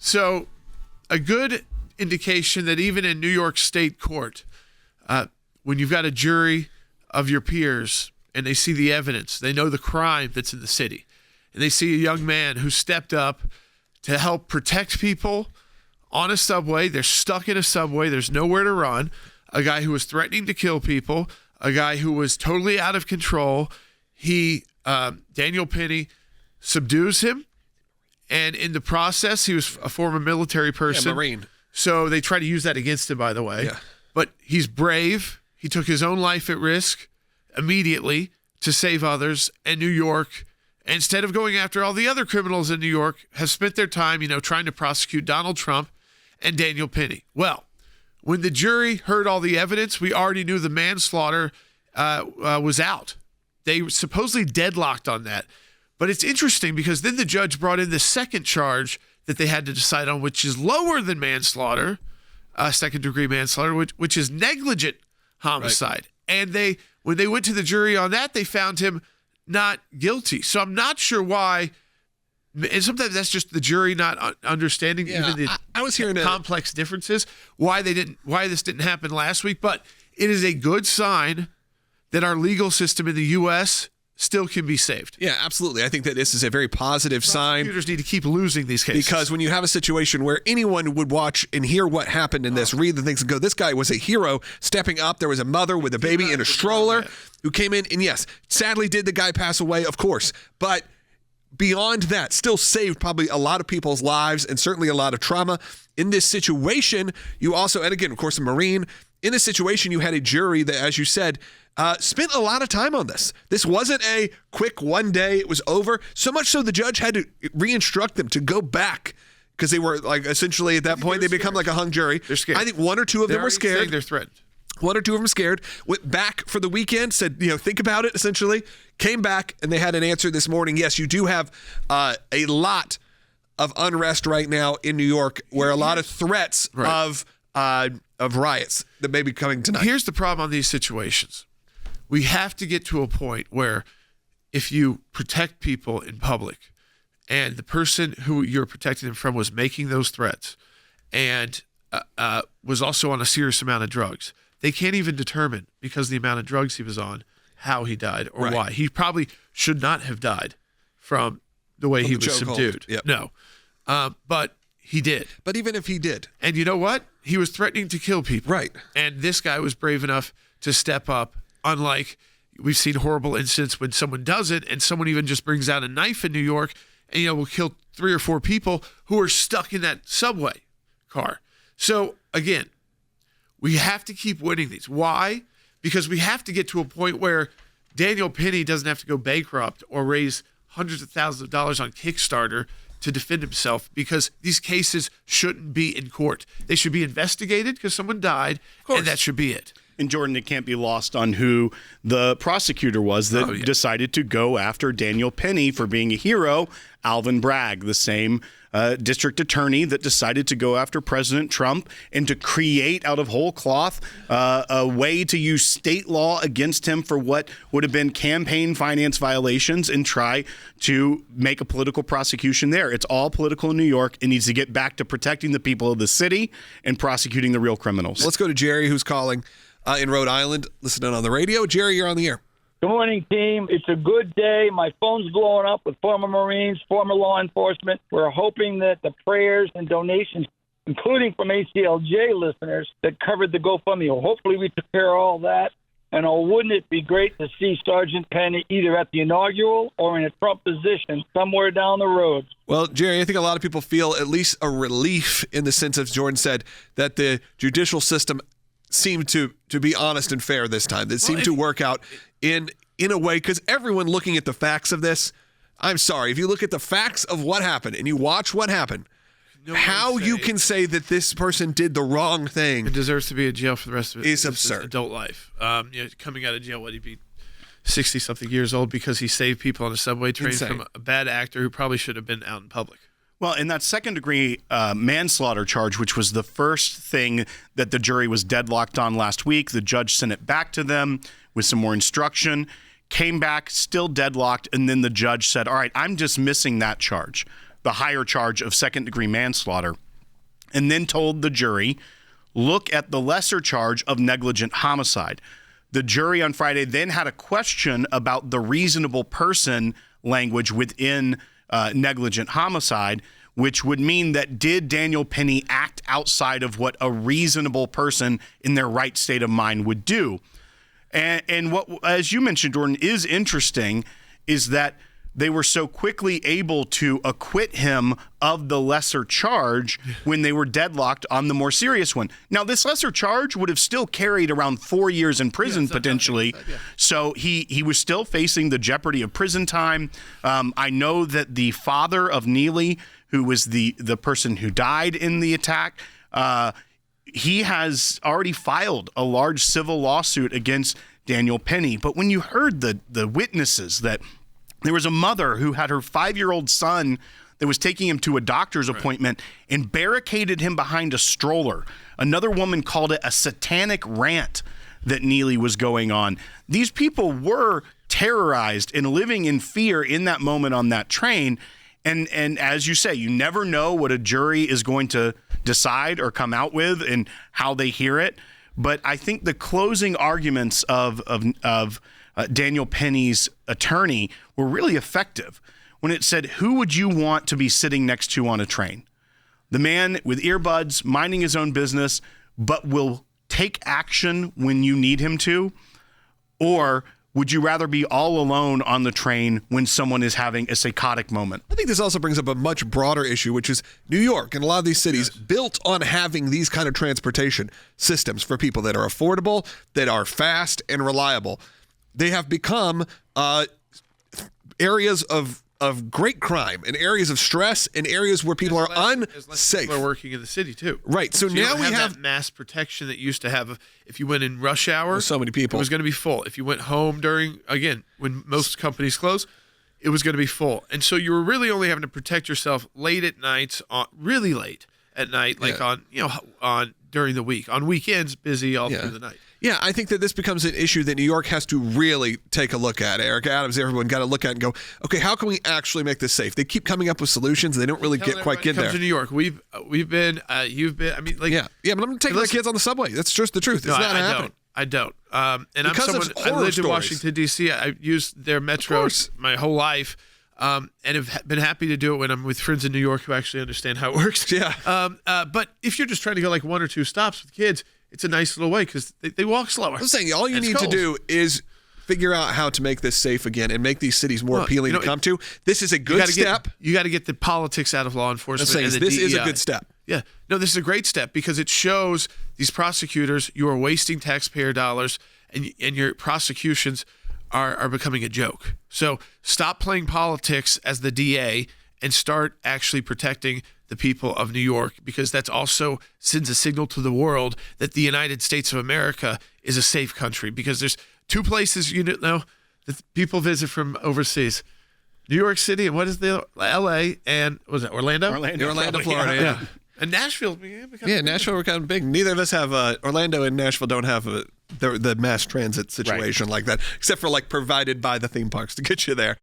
So a good indication that even in New York State court, when you've got a jury of your peers and they see the evidence, they know the crime that's in the city, and they see a young man who stepped up to help protect people on a subway. They're stuck in a subway. There's nowhere to run. A guy who was threatening to kill people, a guy who was totally out of control. Daniel Penny subdues him, and in the process, he was a former military person. Yeah, Marine. So they try to use that against him, by the way. Yeah. But he's brave. He took his own life at risk immediately to save others. And New York, instead of going after all the other criminals in New York, have spent their time, trying to prosecute Donald Trump and Daniel Penny. Well, when the jury heard all the evidence, we already knew the manslaughter was out. They supposedly deadlocked on that. But it's interesting because then the judge brought in the second charge that they had to decide on, which is lower than manslaughter, second-degree manslaughter, which is negligent homicide. Right. And when they went to the jury on that, they found him not guilty. So I'm not sure why. And sometimes that's just the jury not understanding even the I was hearing complex differences, why this didn't happen last week. But it is a good sign that our legal system in the U.S. still can be saved. Yeah, absolutely. I think that this is a very positive sign. Prosecutors need to keep losing these cases. Because when you have a situation where anyone would watch and hear what happened in this, read the things and go, this guy was a hero stepping up. There was a mother with a baby in a stroller who came in, and yes, sadly did the guy pass away, of course. But beyond that, still saved probably a lot of people's lives and certainly a lot of trauma. In this situation, you also, and again, of course, a Marine, in this situation, you had a jury that, as you said, spent a lot of time on this. This wasn't a quick one day, it was over. So much so the judge had to re-instruct them to go back because they were essentially at that point, they become like a hung jury. They're scared. I think one or two of them were scared. They're threatened. One or two of them scared, went back for the weekend, said, think about it, essentially, came back, and they had an answer this morning. Yes, you do have a lot of unrest right now in New York where a lot of threats of riots that may be coming tonight. Here's the problem on these situations. We have to get to a point where if you protect people in public and the person who you're protecting them from was making those threats and was also on a serious amount of drugs, they can't even determine, because of the amount of drugs he was on, how he died or why. He probably should not have died from the way he was subdued. Yep. No. But he did. But even if he did. And you know what? He was threatening to kill people. Right. And this guy was brave enough to step up, unlike we've seen horrible incidents when someone does it and someone even just brings out a knife in New York and, will kill 3 or 4 people who are stuck in that subway car. So, again, we have to keep winning these. Why? Because we have to get to a point where Daniel Penny doesn't have to go bankrupt or raise hundreds of thousands of dollars on Kickstarter to defend himself, because these cases shouldn't be in court. They should be investigated because someone died, and that should be it. And Jordan, it can't be lost on who the prosecutor was that decided to go after Daniel Penny for being a hero, Alvin Bragg, the same district attorney that decided to go after President Trump and to create out of whole cloth a way to use state law against him for what would have been campaign finance violations and try to make a political prosecution there. It's all political in New York. It needs to get back to protecting the people of the city and prosecuting the real criminals. Let's go to Jerry, who's calling in Rhode Island, listening on the radio. Jerry, you're on the air. Good morning, team. It's a good day. My phone's blowing up with former Marines, former law enforcement. We're hoping that the prayers and donations, including from ACLJ listeners that covered the GoFundMe, hopefully we took care of all that. And wouldn't it be great to see Sergeant Penny either at the inaugural or in a Trump position somewhere down the road? Well, Jerry, I think a lot of people feel at least a relief in the sense, as Jordan said, that the judicial system seemed to be honest and fair this time. That seemed to work out in a way, because everyone looking at the facts of this, I'm sorry, if you look at the facts of what happened and you watch what happened, how you can say that this person did the wrong thing, it deserves to be in jail for the rest of his absurd adult life. Coming out of jail, he'd be 60-something years old because he saved people on a subway train from a bad actor who probably should have been out in public. Well, in that second-degree manslaughter charge, which was the first thing that the jury was deadlocked on last week, the judge sent it back to them with some more instruction, came back, still deadlocked, and then the judge said, all right, I'm dismissing that charge. the higher charge of second-degree manslaughter, and then told the jury, look at the lesser charge of negligent homicide. The jury on Friday then had a question about the reasonable person language within negligent homicide, which would mean that did Daniel Penny act outside of what a reasonable person in their right state of mind would do? And what, as you mentioned, Jordan, is interesting is that they were so quickly able to acquit him of the lesser charge when they were deadlocked on the more serious one. Now, this lesser charge would have still carried around 4 years in prison potentially. So he was still facing the jeopardy of prison time. I know that the father of Neely, who was the person who died in the attack, he has already filed a large civil lawsuit against Daniel Penny. But when you heard the witnesses, that there was a mother who had her 5-year-old son that was taking him to a doctor's appointment and barricaded him behind a stroller. Another woman called it a satanic rant that Neely was going on. These people were terrorized and living in fear in that moment on that train. And as you say, you never know what a jury is going to decide or come out with and how they hear it. But I think the closing arguments of Daniel Penny's attorney were really effective when it said, who would you want to be sitting next to on a train? The man with earbuds, minding his own business, but will take action when you need him to? Or would you rather be all alone on the train when someone is having a psychotic moment? I think this also brings up a much broader issue, which is New York and a lot of these cities built on having these kind of transportation systems for people that are affordable, that are fast and reliable. They have become areas of great crime and areas of stress and areas where people are unsafe. People are working in the city too. Right. So you now don't we have that mass protection that you used to have. If you went in rush hour, so many people, it was going to be full. If you went home when most companies close, it was going to be full. And so you were really only having to protect yourself late at nights, really late at night, like on during the week. On weekends, busy all through the night. Yeah, I think that this becomes an issue that New York has to really take a look at. Eric Adams, everyone got to look at and go, okay, how can we actually make this safe? They keep coming up with solutions. They don't really get there. Comes to New York. We've been, you've been. I mean, like but I'm going to take my kids on the subway. That's just the truth. It's not happening. I don't. And because I'm someone. I lived in Washington D.C. I used their metro my whole life. And have been happy to do it when I'm with friends in New York who actually understand how it works. Yeah. But if you're just trying to go like 1 or 2 stops with kids, it's a nice little way because they walk slower. I'm saying all you need to do is figure out how to make this safe again and make these cities more appealing to come to. This is a good step. You got to get the politics out of law enforcement. This is a good step. Yeah. No, this is a great step because it shows these prosecutors you are wasting taxpayer dollars and your prosecutions are becoming a joke. So stop playing politics as the DA and start actually protecting the people of New York, because that's also sends a signal to the world that the United States of America is a safe country, because there's 2 places that people visit from overseas. New York City and what is the LA and was it Orlando, Florida. Yeah. And Nashville. Nashville we're kind of big. Neither of us have Orlando and Nashville don't have the mass transit situation like that, except for like provided by the theme parks to get you there.